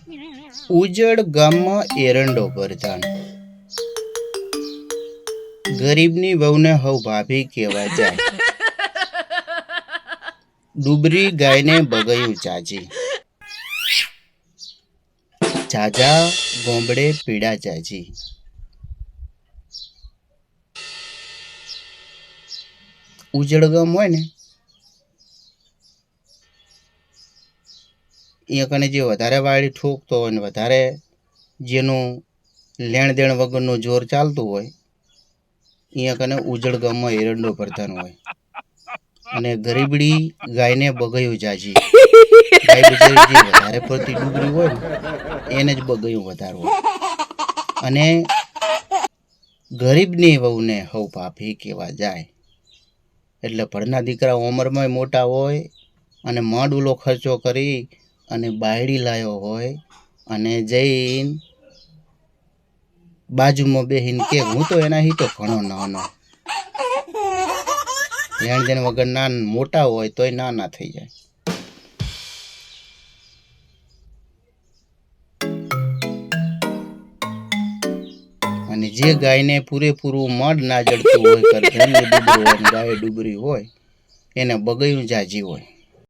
ઉજળ ગામમાં એરંડો પ્રધાન, ગરીબની વહુને હવ ભાભી કહેવા જાય. ડુબરી ગાયને બગયું ચાજી, ઝાઝા ગોંબડે પીડા ચાજી. ઉજળ ગામ હોય ને અહીંયા કને જે વધારે વાળી ઠોકતો હોય ને વધારે જેનું લેણ દેણ વગરનું જોર ચાલતું હોય અહીંયા કને ઉજળ ગામમાં એરંડો પ્રધાન હોય. અને ગરીબડી ગાયને બગયું જાજી, ગાય બિચારી જે વધારે પડતી ડુબરી હોય ને એને જ બગયું વધારે હોય. અને ગરીબની વહુને હવ ભાભી કહેવા જાય. એટલે ભણના દીકરા ઉંમરમાં મોટા હોય અને માંડુલો ખર્ચો કરી અને બાયડી લાયો હોય અને જઈને બાજુમાં બેહીને કે હું તો એનાથી તો ઘણો નાનો. લેણ દેણ વગર ના મોટા હોય તોય નાના થઈ જાય. અને જે ગાયને પૂરેપૂરું મડ ના જડતું હોય, ગાય ડુબરી હોય એને બગયું જાજી હોય.